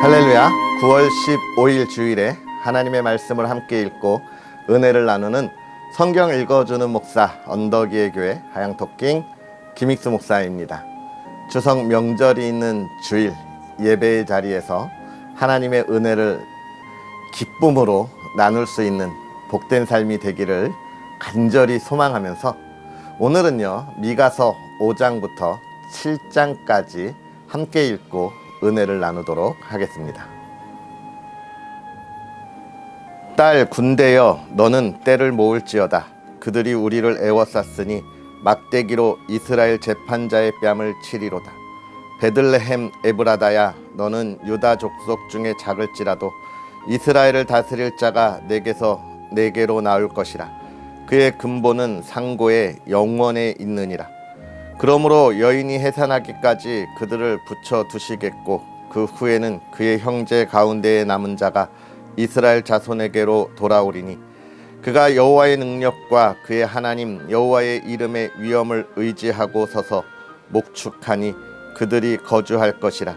할렐루야. 9월 15일 주일에 하나님의 말씀을 함께 읽고 은혜를 나누는 성경 읽어주는 목사 언덕이의 교회 하양토킹 김익수 목사입니다. 추석 명절이 있는 주일 예배의 자리에서 하나님의 은혜를 기쁨으로 나눌 수 있는 복된 삶이 되기를 간절히 소망하면서 오늘은요, 미가서 5장부터 7장까지 함께 읽고 은혜를 나누도록 하겠습니다. 딸 군대여, 너는 때를 모을지어다. 그들이 우리를 애워쌌으니 막대기로 이스라엘 재판자의 뺨을 치리로다. 베들레헴 에브라다야, 너는 유다 족속 중에 작을지라도 이스라엘을 다스릴 자가 내게로 나올 것이라. 그의 근본은 상고에 영원에 있느니라. 그러므로 여인이 해산하기까지 그들을 붙여 두시겠고 그 후에는 그의 형제 가운데에 남은 자가 이스라엘 자손에게로 돌아오리니 그가 여호와의 능력과 그의 하나님 여호와의 이름의 위엄을 의지하고 서서 목축하니 그들이 거주할 것이라.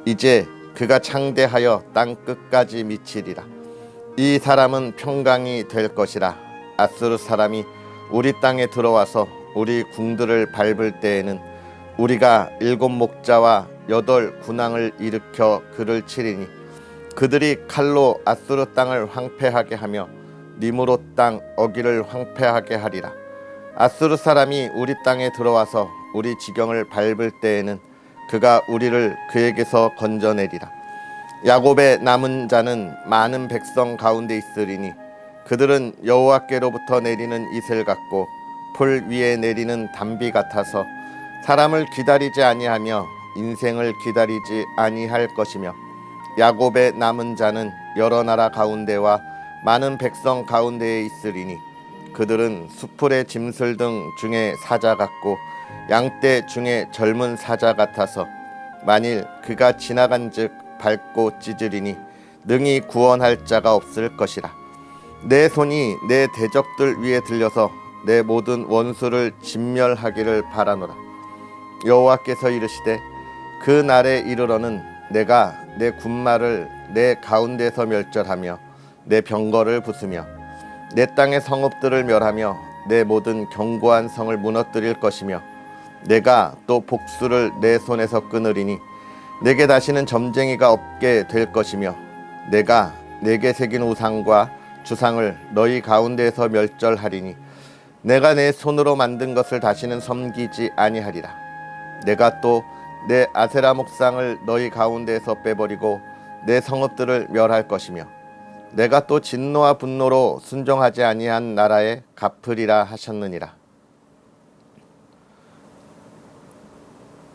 이제 그가 창대하여 땅 끝까지 미치리라. 이 사람은 평강이 될 것이라. 아수르 사람이 우리 땅에 들어와서 우리 궁들을 밟을 때에는 우리가 7 목자와 8 군왕을 일으켜 그를 치리니 그들이 칼로 아수르 땅을 황폐하게 하며 니므롯 땅 어기를 황폐하게 하리라. 아수르 사람이 우리 땅에 들어와서 우리 지경을 밟을 때에는 그가 우리를 그에게서 건져내리라. 야곱의 남은 자는 많은 백성 가운데 있으리니 그들은 여호와께로부터 내리는 이슬 같고 풀 위에 내리는 단비 같아서 사람을 기다리지 아니하며 인생을 기다리지 아니할 것이며 야곱의 남은 자는 여러 나라 가운데와 많은 백성 가운데에 있으리니 그들은 수풀의 짐승 등 중에 사자 같고 양떼 중에 젊은 사자 같아서 만일 그가 지나간즉 밟고 찢으리니 능히 구원할 자가 없을 것이라. 내 손이 내 대적들 위에 들려서 내 모든 원수를 진멸하기를 바라노라. 여호와께서 이르시되 그 날에 이르러는 내가 내 군마를 내 가운데서 멸절하며 내 병거를 부수며 내 땅의 성읍들을 멸하며 내 모든 견고한 성을 무너뜨릴 것이며 내가 또 복수를 내 손에서 끊으리니 내게 다시는 점쟁이가 없게 될 것이며 내가 내게 새긴 우상과 주상을 너희 가운데에서 멸절하리니 내가 내 손으로 만든 것을 다시는 섬기지 아니하리라. 내가 또 내 아세라 목상을 너희 가운데에서 빼버리고 내 성읍들을 멸할 것이며 내가 또 진노와 분노로 순종하지 아니한 나라에 갚으리라 하셨느니라.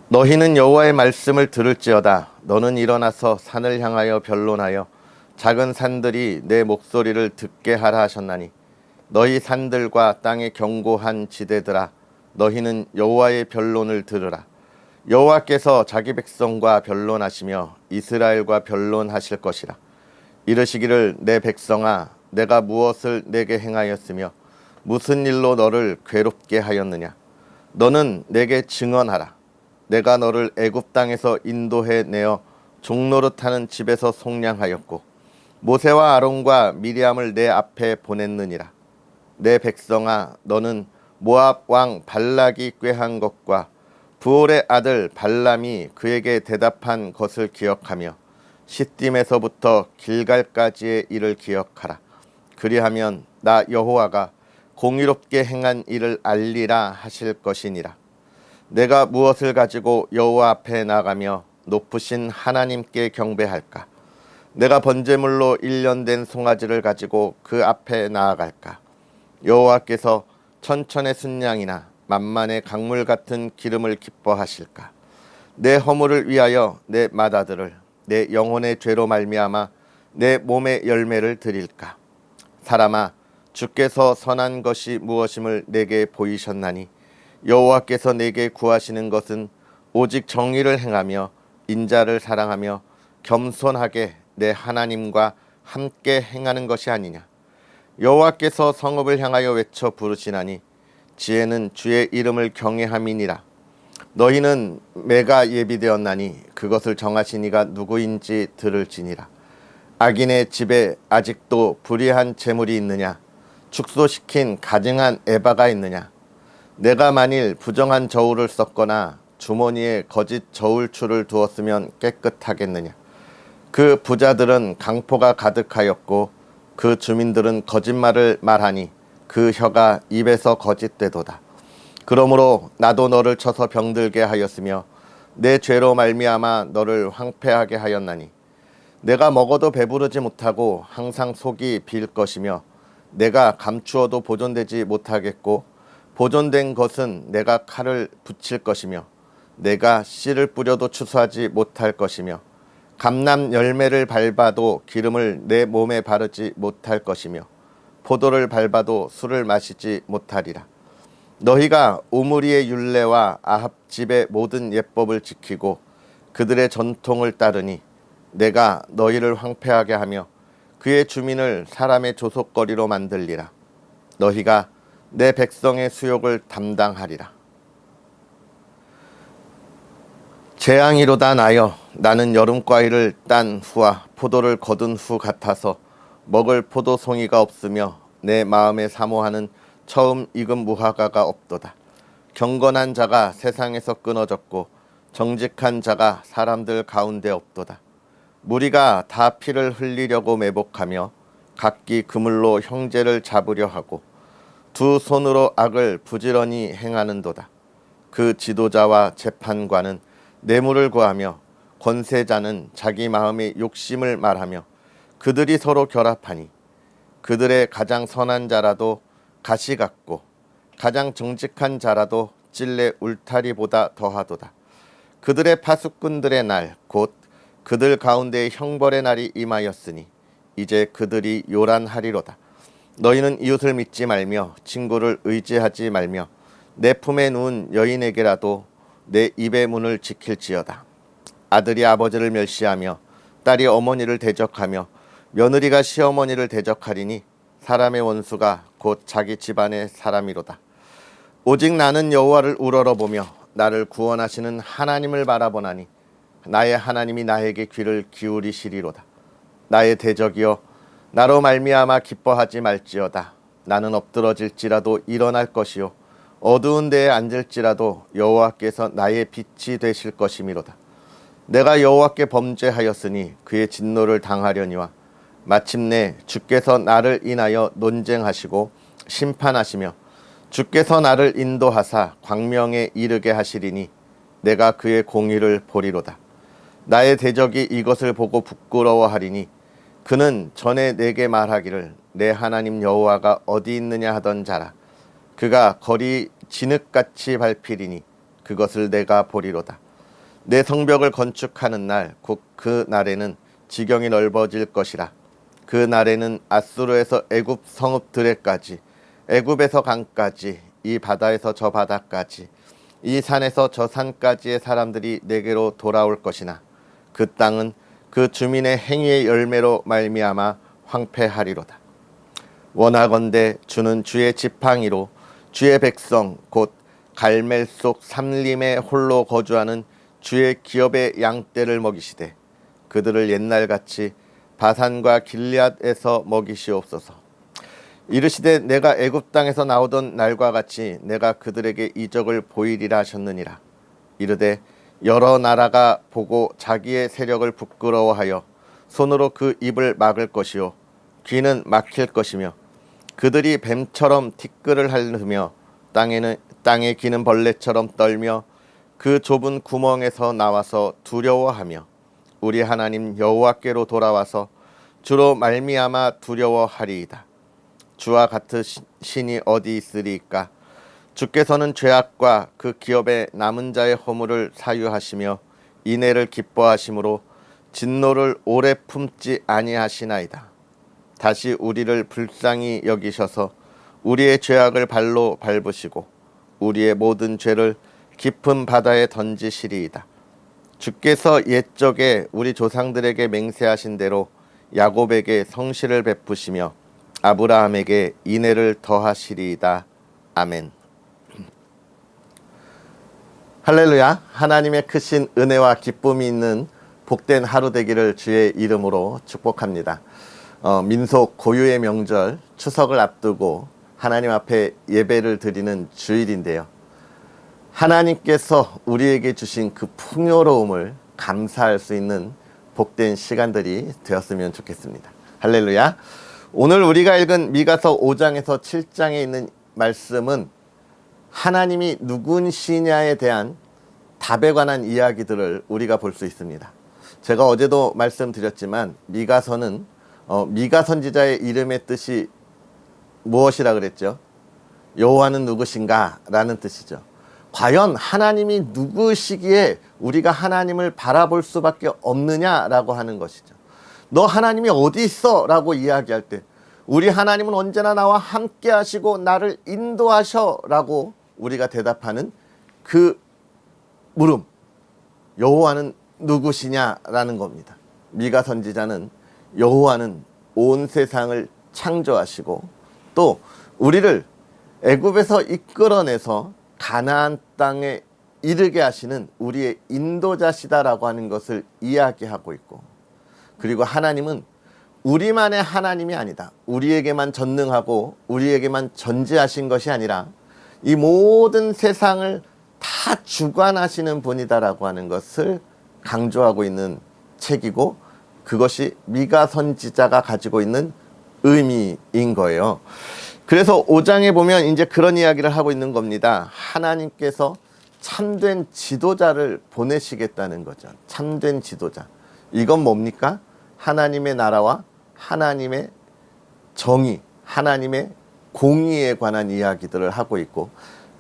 너희는 여호와의 말씀을 들을지어다. 너는 일어나서 산을 향하여 변론하여 작은 산들이 내 목소리를 듣게 하라 하셨나니 너희 산들과 땅의 견고한 지대들아, 너희는 여호와의 변론을 들으라. 여호와께서 자기 백성과 변론하시며 이스라엘과 변론하실 것이라. 이르시기를 내 백성아, 내가 무엇을 내게 행하였으며 무슨 일로 너를 괴롭게 하였느냐. 너는 내게 증언하라. 내가 너를 애굽 땅에서 인도해 내어 종노릇하는 집에서 속량하였고 모세와 아론과 미리암을 내 앞에 보냈느니라. 내 백성아, 너는 모압 왕 발락이 꾀한 것과 부올의 아들 발람이 그에게 대답한 것을 기억하며 시딤에서부터 길갈까지의 일을 기억하라. 그리하면 나 여호와가 공의롭게 행한 일을 알리라 하실 것이니라. 내가 무엇을 가지고 여호와 앞에 나가며 높으신 하나님께 경배할까? 내가 번제물로 1년 된 송아지를 가지고 그 앞에 나아갈까? 여호와께서 천천의 순양이나 만만의 강물 같은 기름을 기뻐하실까? 내 허물을 위하여 내 맏아들을 내 영혼의 죄로 말미암아 내 몸의 열매를 드릴까? 사람아, 주께서 선한 것이 무엇임을 내게 보이셨나니 여호와께서 내게 구하시는 것은 오직 정의를 행하며 인자를 사랑하며 겸손하게 내 하나님과 함께 행하는 것이 아니냐. 여호와께서 성읍을 향하여 외쳐 부르시나니 지혜는 주의 이름을 경외함이니라. 너희는 매가 예비되었나니 그것을 정하신 이가 누구인지 들을지니라. 악인의 집에 아직도 불의한 재물이 있느냐? 축소시킨 가증한 에바가 있느냐? 내가 만일 부정한 저울을 썼거나 주머니에 거짓 저울추를 두었으면 깨끗하겠느냐? 그 부자들은 강포가 가득하였고 그 주민들은 거짓말을 말하니 그 혀가 입에서 거짓되도다. 그러므로 나도 너를 쳐서 병들게 하였으며 내 죄로 말미암아 너를 황폐하게 하였나니 내가 먹어도 배부르지 못하고 항상 속이 빌 것이며 내가 감추어도 보존되지 못하겠고 보존된 것은 내가 칼을 붙일 것이며 내가 씨를 뿌려도 추수하지 못할 것이며 감람 열매를 밟아도 기름을 내 몸에 바르지 못할 것이며 포도를 밟아도 술을 마시지 못하리라. 너희가 오므리의 율례와 아합 집의 모든 예법을 지키고 그들의 전통을 따르니 내가 너희를 황폐하게 하며 그의 주민을 사람의 조속거리로 만들리라. 너희가 내 백성의 수욕을 담당하리라. 재앙이로다 나여 나는 여름과일을 딴 후와 포도를 거둔 후 같아서 먹을 포도송이가 없으며 내 마음에 사모하는 처음 익은 무화과가 없도다. 경건한 자가 세상에서 끊어졌고 정직한 자가 사람들 가운데 없도다. 무리가 다 피를 흘리려고 매복하며 각기 그물로 형제를 잡으려 하고 두 손으로 악을 부지런히 행하는도다. 그 지도자와 재판관은 뇌물을 구하며 권세자는 자기 마음의 욕심을 말하며 그들이 서로 결합하니 그들의 가장 선한 자라도 가시 같고 가장 정직한 자라도 찔레 울타리보다 더하도다. 그들의 파수꾼들의 날 곧 그들 가운데에 형벌의 날이 임하였으니 이제 그들이 요란하리로다. 너희는 이웃을 믿지 말며 친구를 의지하지 말며 내 품에 누운 여인에게라도 내 입의 문을 지킬지어다. 아들이 아버지를 멸시하며 딸이 어머니를 대적하며 며느리가 시어머니를 대적하리니 사람의 원수가 곧 자기 집안의 사람이로다. 오직 나는 여호와를 우러러보며 나를 구원하시는 하나님을 바라보나니 나의 하나님이 나에게 귀를 기울이시리로다. 나의 대적이여 나로 말미암아 기뻐하지 말지어다. 나는 엎드러질지라도 일어날 것이요 어두운 데에 앉을지라도 여호와께서 나의 빛이 되실 것이미로다. 내가 여호와께 범죄하였으니 그의 진노를 당하려니와 마침내 주께서 나를 인하여 논쟁하시고 심판하시며 주께서 나를 인도하사 광명에 이르게 하시리니 내가 그의 공의를 보리로다. 나의 대적이 이것을 보고 부끄러워하리니 그는 전에 내게 말하기를 내 하나님 여호와가 어디 있느냐 하던 자라. 그가 거리 진흙같이 밟히리니 그것을 내가 보리로다. 내 성벽을 건축하는 날 곧 그 날에는 지경이 넓어질 것이라. 그 날에는 아수르에서 애굽 성읍들에까지 애굽에서 강까지 이 바다에서 저 바다까지 이 산에서 저 산까지의 사람들이 내게로 돌아올 것이나 그 땅은 그 주민의 행위의 열매로 말미암아 황폐하리로다. 원하건대 주는 주의 지팡이로 주의 백성 곧 갈멜 속 삼림에 홀로 거주하는 주의 기업의 양떼를 먹이시되 그들을 옛날같이 바산과 길앗에서 먹이시옵소서. 이르시되 내가 애굽 땅에서 나오던 날과 같이 내가 그들에게 이적을 보이리라 하셨느니라. 이르되 여러 나라가 보고 자기의 세력을 부끄러워하여 손으로 그 입을 막을 것이요 귀는 막힐 것이며 그들이 뱀처럼 티끌을 핥으며 땅에 기는 벌레처럼 떨며 그 좁은 구멍에서 나와서 두려워하며 우리 하나님 여호와께로 돌아와서 주로 말미암아 두려워하리이다. 주와 같은 신이 어디 있으리이까? 주께서는 죄악과 그 기업의 남은 자의 허물을 사유하시며 인애를 기뻐하심으로 진노를 오래 품지 아니하시나이다. 다시 우리를 불쌍히 여기셔서 우리의 죄악을 발로 밟으시고 우리의 모든 죄를 깊은 바다에 던지시리이다. 주께서 옛적에 우리 조상들에게 맹세하신 대로 야곱에게 성실을 베푸시며 아브라함에게 인애를 더하시리이다. 아멘. 할렐루야. 하나님의 크신 은혜와 기쁨이 있는 복된 하루 되기를 주의 이름으로 축복합니다. 민속 고유의 명절 추석을 앞두고 하나님 앞에 예배를 드리는 주일인데요. 하나님께서 우리에게 주신 그 풍요로움을 감사할 수 있는 복된 시간들이 되었으면 좋겠습니다. 할렐루야. 오늘 우리가 읽은 미가서 5장에서 7장에 있는 말씀은 하나님이 누구시냐에 대한 답에 관한 이야기들을 우리가 볼 수 있습니다. 제가 어제도 말씀드렸지만 미가서는 미가 선지자의 이름의 뜻이 무엇이라 그랬죠? 여호와는 누구신가? 라는 뜻이죠. 과연 하나님이 누구시기에 우리가 하나님을 바라볼 수밖에 없느냐라고 하는 것이죠. 너 하나님이 어디 있어? 라고 이야기할 때 우리 하나님은 언제나 나와 함께 하시고 나를 인도하셔 라고 우리가 대답하는 그 물음, 여호와는 누구시냐라는 겁니다. 미가 선지자는 여호와는 온 세상을 창조하시고 또 우리를 애굽에서 이끌어내서 가나안 땅에 이르게 하시는 우리의 인도자시다라고 하는 것을 이야기하고 있고, 그리고 하나님은 우리만의 하나님이 아니다. 우리에게만 전능하고 우리에게만 전지하신 것이 아니라 이 모든 세상을 다 주관하시는 분이다라고 하는 것을 강조하고 있는 책이고, 그것이 미가 선지자가 가지고 있는 의미인 거예요. 그래서 5장에 보면 이제 그런 이야기를 하고 있는 겁니다. 하나님께서 참된 지도자를 보내시겠다는 거죠. 참된 지도자. 이건 뭡니까? 하나님의 나라와 하나님의 정의, 하나님의 공의에 관한 이야기들을 하고 있고,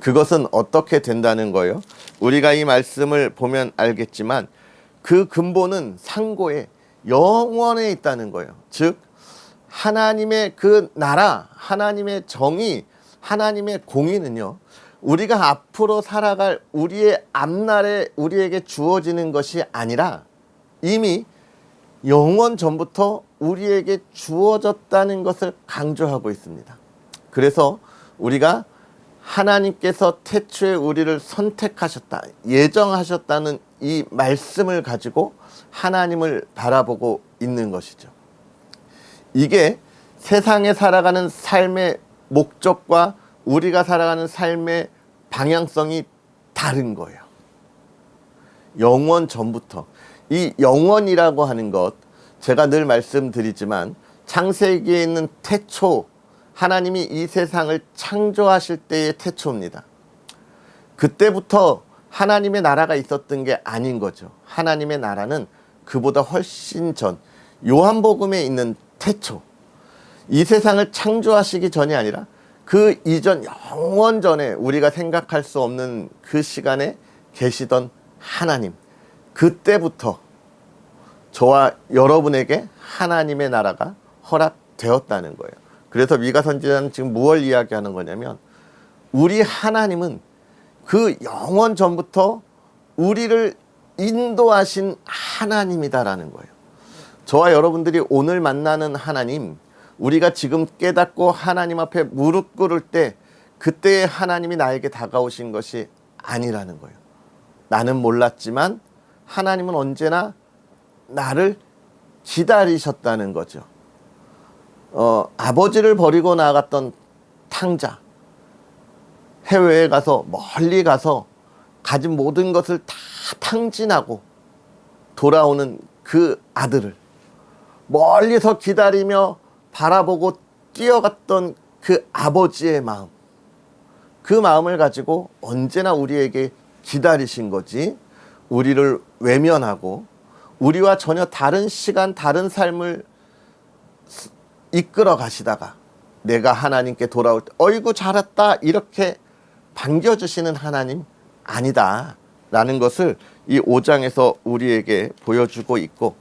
그것은 어떻게 된다는 거예요? 우리가 이 말씀을 보면 알겠지만 그 근본은 상고에 영원에 있다는 거예요. 즉 하나님의 그 나라, 하나님의 정의, 하나님의 공의는요, 우리가 앞으로 살아갈 우리의 앞날에 우리에게 주어지는 것이 아니라 이미 영원 전부터 우리에게 주어졌다는 것을 강조하고 있습니다. 그래서 우리가 하나님께서 태초에 우리를 선택하셨다, 예정하셨다는 이 말씀을 가지고 하나님을 바라보고 있는 것이죠. 이게 세상에 살아가는 삶의 목적과 우리가 살아가는 삶의 방향성이 다른 거예요. 영원 전부터. 이 영원이라고 하는 것, 제가 늘 말씀드리지만 창세기에 있는 태초, 하나님이 이 세상을 창조하실 때의 태초입니다. 그때부터 하나님의 나라가 있었던 게 아닌 거죠. 하나님의 나라는 그보다 훨씬 전, 요한복음에 있는 태초, 이 세상을 창조하시기 전이 아니라 그 이전 영원 전에 우리가 생각할 수 없는 그 시간에 계시던 하나님, 그때부터 저와 여러분에게 하나님의 나라가 허락되었다는 거예요. 그래서 미가 선지자는 지금 무엇을 이야기하는 거냐면 우리 하나님은 그 영원 전부터 우리를 인도하신 하나님이다라는 거예요. 저와 여러분들이 오늘 만나는 하나님, 우리가 지금 깨닫고 하나님 앞에 무릎 꿇을 때 그때의 하나님이 나에게 다가오신 것이 아니라는 거예요. 나는 몰랐지만 하나님은 언제나 나를 기다리셨다는 거죠. 아버지를 버리고 나갔던 탕자, 해외에 가서 멀리 가서 가진 모든 것을 다 탕진하고 돌아오는 그 아들을 멀리서 기다리며 바라보고 뛰어갔던 그 아버지의 마음, 그 마음을 가지고 언제나 우리에게 기다리신 거지, 우리를 외면하고 우리와 전혀 다른 시간, 다른 삶을 이끌어 가시다가 내가 하나님께 돌아올 때 어이구 잘했다 이렇게 반겨주시는 하나님 아니다 라는 것을 이 5장에서 우리에게 보여주고 있고,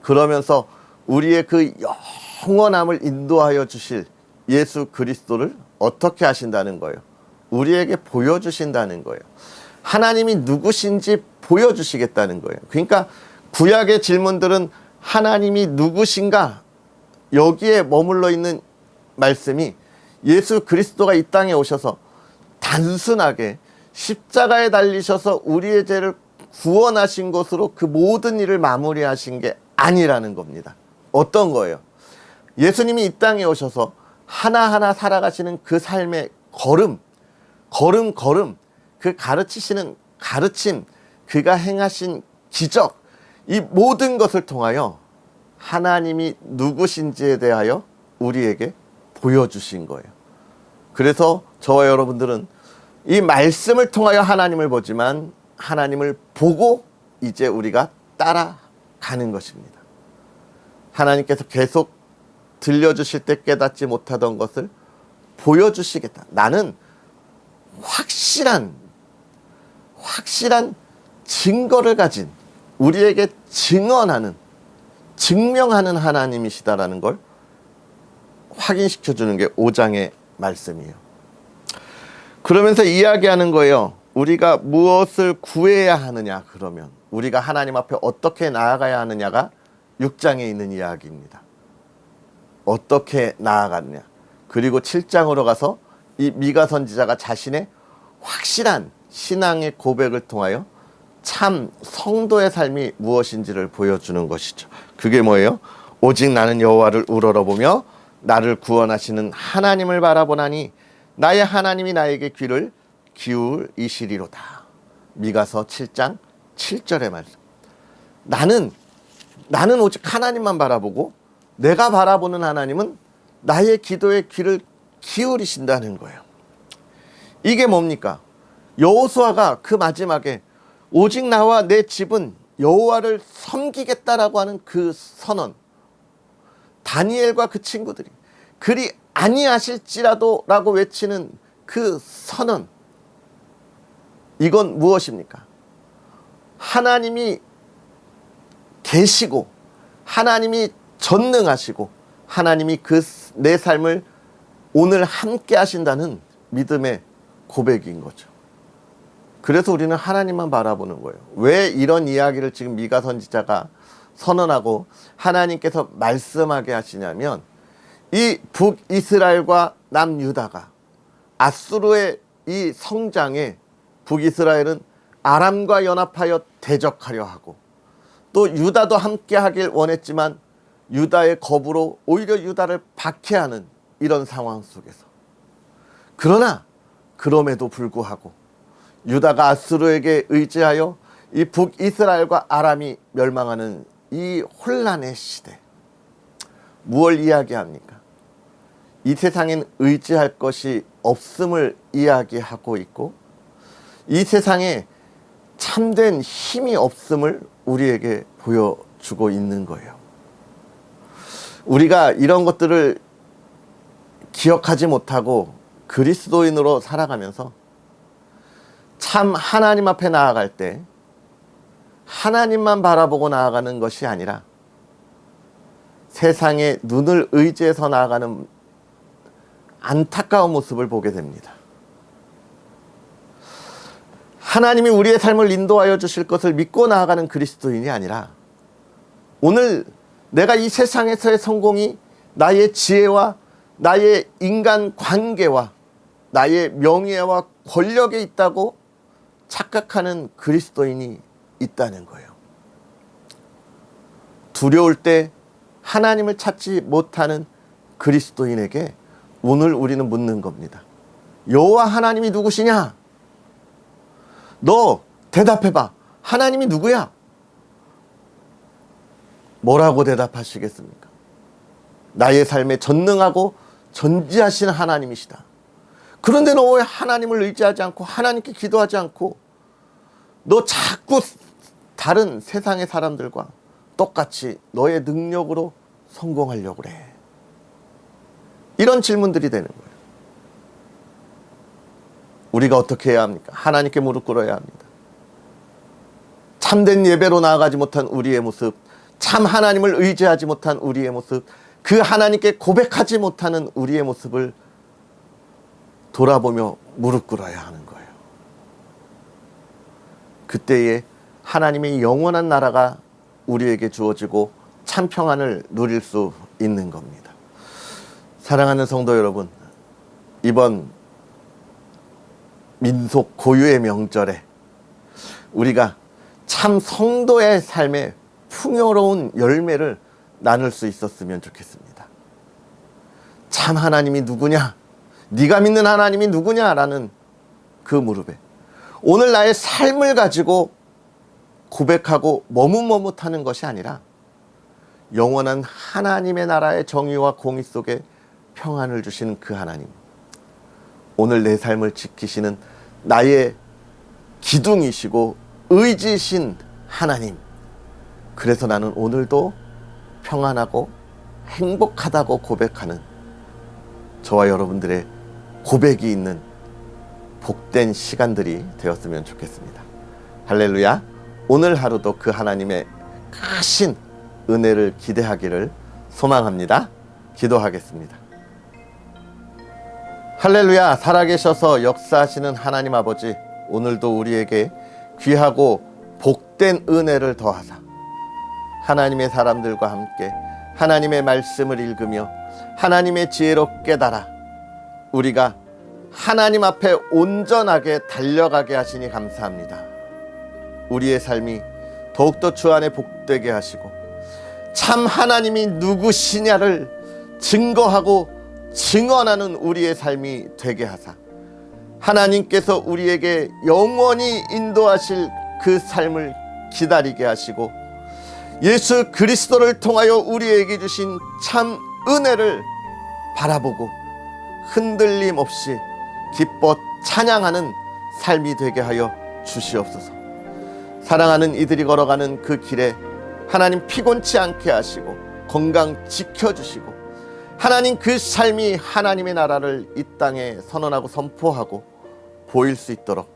그러면서 우리의 그 영원함을 인도하여 주실 예수 그리스도를 어떻게 하신다는 거예요? 우리에게 보여주신다는 거예요. 하나님이 누구신지 보여주시겠다는 거예요. 그러니까 구약의 질문들은 하나님이 누구신가? 여기에 머물러 있는 말씀이 예수 그리스도가 이 땅에 오셔서 단순하게 십자가에 달리셔서 우리의 죄를 구원하신 것으로 그 모든 일을 마무리하신 게 아니라는 겁니다. 어떤 거예요? 예수님이 이 땅에 오셔서 하나하나 살아가시는 그 삶의 걸음, 그 가르치시는 가르침, 그가 행하신 기적, 이 모든 것을 통하여 하나님이 누구신지에 대하여 우리에게 보여주신 거예요. 그래서 저와 여러분들은 이 말씀을 통하여 하나님을 보지만 하나님을 보고 이제 우리가 따라가는 것입니다. 하나님께서 계속 들려주실 때 깨닫지 못하던 것을 보여주시겠다. 나는 확실한 증거를 가진, 우리에게 증명하는 하나님이시다라는 걸 확인시켜주는 게 5장의 말씀이에요. 그러면서 이야기하는 거예요. 우리가 무엇을 구해야 하느냐, 그러면 우리가 하나님 앞에 어떻게 나아가야 하느냐가 6장에 있는 이야기입니다. 어떻게 나아갔냐. 그리고 7장으로 가서 이 미가 선지자가 자신의 확실한 신앙의 고백을 통하여 참 성도의 삶이 무엇인지를 보여주는 것이죠. 그게 뭐예요? 오직 나는 여호와를 우러러보며 나를 구원하시는 하나님을 바라보나니 나의 하나님이 나에게 귀를 기울이시리로다. 미가서 7장 7절의 말씀. 나는 오직 하나님만 바라보고 내가 바라보는 하나님은 나의 기도에 귀를 기울이신다는 거예요. 이게 뭡니까? 여호수아가 그 마지막에 오직 나와 내 집은 여호와를 섬기겠다라고 하는 그 선언, 다니엘과 그 친구들이 그리 아니하실지라도 라고 외치는 그 선언, 이건 무엇입니까? 하나님이 계시고 하나님이 전능하시고 하나님이 내 삶을 오늘 함께 하신다는 믿음의 고백인 거죠. 그래서 우리는 하나님만 바라보는 거예요. 왜 이런 이야기를 지금 미가 선지자가 선언하고 하나님께서 말씀하게 하시냐면, 이 북이스라엘과 남유다가 아수르의 이 성장에 북이스라엘은 아람과 연합하여 대적하려 하고, 또 유다도 함께 하길 원했지만 유다의 겁으로 오히려 유다를 박해하는 이런 상황 속에서, 그러나 그럼에도 불구하고 유다가 아수르에게 의지하여 이 북이스라엘과 아람이 멸망하는 이 혼란의 시대, 무엇을 이야기합니까? 이 세상엔 의지할 것이 없음을 이야기하고 있고, 이 세상에 참된 힘이 없음을 우리에게 보여주고 있는 거예요. 우리가 이런 것들을 기억하지 못하고 그리스도인으로 살아가면서 참 하나님 앞에 나아갈 때 하나님만 바라보고 나아가는 것이 아니라 세상에 눈을 의지해서 나아가는 안타까운 모습을 보게 됩니다. 하나님이 우리의 삶을 인도하여 주실 것을 믿고 나아가는 그리스도인이 아니라, 오늘 내가 이 세상에서의 성공이 나의 지혜와 나의 인간 관계와 나의 명예와 권력에 있다고 착각하는 그리스도인이 있다는 거예요. 두려울 때 하나님을 찾지 못하는 그리스도인에게 오늘 우리는 묻는 겁니다. 여호와 하나님이 누구시냐? 너 대답해봐. 하나님이 누구야? 뭐라고 대답하시겠습니까? 나의 삶에 전능하고 전지하신 하나님이시다. 그런데 너 왜 하나님을 의지하지 않고 하나님께 기도하지 않고 너 자꾸 다른 세상의 사람들과 똑같이 너의 능력으로 성공하려고 그래? 이런 질문들이 되는 거예요. 우리가 어떻게 해야 합니까? 하나님께 무릎 꿇어야 합니다. 참된 예배로 나아가지 못한 우리의 모습, 참 하나님을 의지하지 못한 우리의 모습, 그 하나님께 고백하지 못하는 우리의 모습을 돌아보며 무릎 꿇어야 하는 거예요. 그때에 하나님의 영원한 나라가 우리에게 주어지고 참 평안을 누릴 수 있는 겁니다. 사랑하는 성도 여러분, 이번 민속 고유의 명절에 우리가 참 성도의 삶에 풍요로운 열매를 나눌 수 있었으면 좋겠습니다. 참 하나님이 누구냐? 네가 믿는 하나님이 누구냐라는 그 무릎에 오늘 나의 삶을 가지고 고백하고 머뭇머뭇하는 것이 아니라 영원한 하나님의 나라의 정의와 공의 속에 평안을 주시는 그 하나님, 오늘 내 삶을 지키시는 나의 기둥이시고 의지신 하나님, 그래서 나는 오늘도 평안하고 행복하다고 고백하는 저와 여러분들의 고백이 있는 복된 시간들이 되었으면 좋겠습니다. 할렐루야. 오늘 하루도 그 하나님의 크신 은혜를 기대하기를 소망합니다. 기도하겠습니다. 할렐루야. 살아계셔서 역사하시는 하나님 아버지, 오늘도 우리에게 귀하고 복된 은혜를 더하사 하나님의 사람들과 함께 하나님의 말씀을 읽으며 하나님의 지혜로 깨달아 우리가 하나님 앞에 온전하게 달려가게 하시니 감사합니다. 우리의 삶이 더욱더 주 안에 복되게 하시고 참 하나님이 누구시냐를 증거하고 증언하는 우리의 삶이 되게 하사 하나님께서 우리에게 영원히 인도하실 그 삶을 기다리게 하시고 예수 그리스도를 통하여 우리에게 주신 참 은혜를 바라보고 흔들림 없이 기뻐 찬양하는 삶이 되게 하여 주시옵소서. 사랑하는 이들이 걸어가는 그 길에 하나님 피곤치 않게 하시고 건강 지켜주시고 하나님 그 삶이 하나님의 나라를 이 땅에 선언하고 선포하고 보일 수 있도록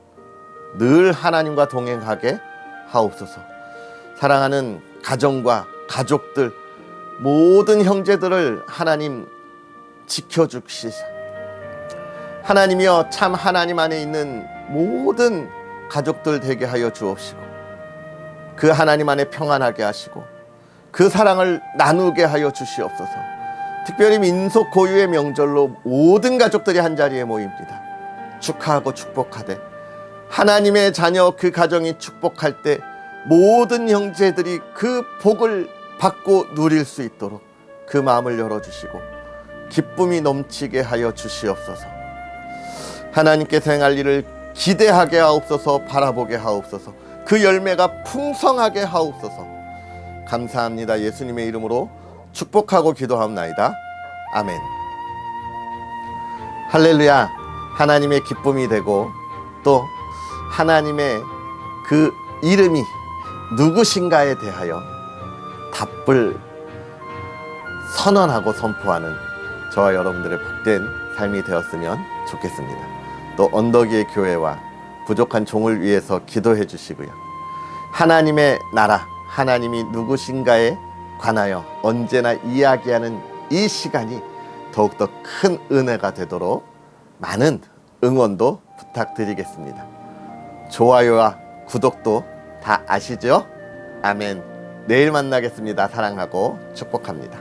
늘 하나님과 동행하게 하옵소서. 사랑하는 가정과 가족들 모든 형제들을 하나님 지켜주시사 하나님이여 참 하나님 안에 있는 모든 가족들 되게 하여 주옵시고 그 하나님 안에 평안하게 하시고 그 사랑을 나누게 하여 주시옵소서. 특별히 민속 고유의 명절로 모든 가족들이 한자리에 모입니다. 축하하고 축복하되 하나님의 자녀 그 가정이 축복할 때 모든 형제들이 그 복을 받고 누릴 수 있도록 그 마음을 열어주시고 기쁨이 넘치게 하여 주시옵소서. 하나님께서 행할 일을 기대하게 하옵소서. 바라보게 하옵소서. 그 열매가 풍성하게 하옵소서. 감사합니다. 예수님의 이름으로 축복하고 기도하옵나이다. 아멘. 할렐루야. 하나님의 기쁨이 되고 또 하나님의 그 이름이 누구신가에 대하여 답을 선언하고 선포하는 저와 여러분들의 복된 삶이 되었으면 좋겠습니다. 또 언덕 위의 교회와 부족한 종을 위해서 기도해 주시고요. 하나님의 나라, 하나님이 누구신가에 관하여 언제나 이야기하는 이 시간이 더욱더 큰 은혜가 되도록 많은 응원도 부탁드리겠습니다. 좋아요와 구독도 다 아시죠? 아멘. 내일 만나겠습니다. 사랑하고 축복합니다.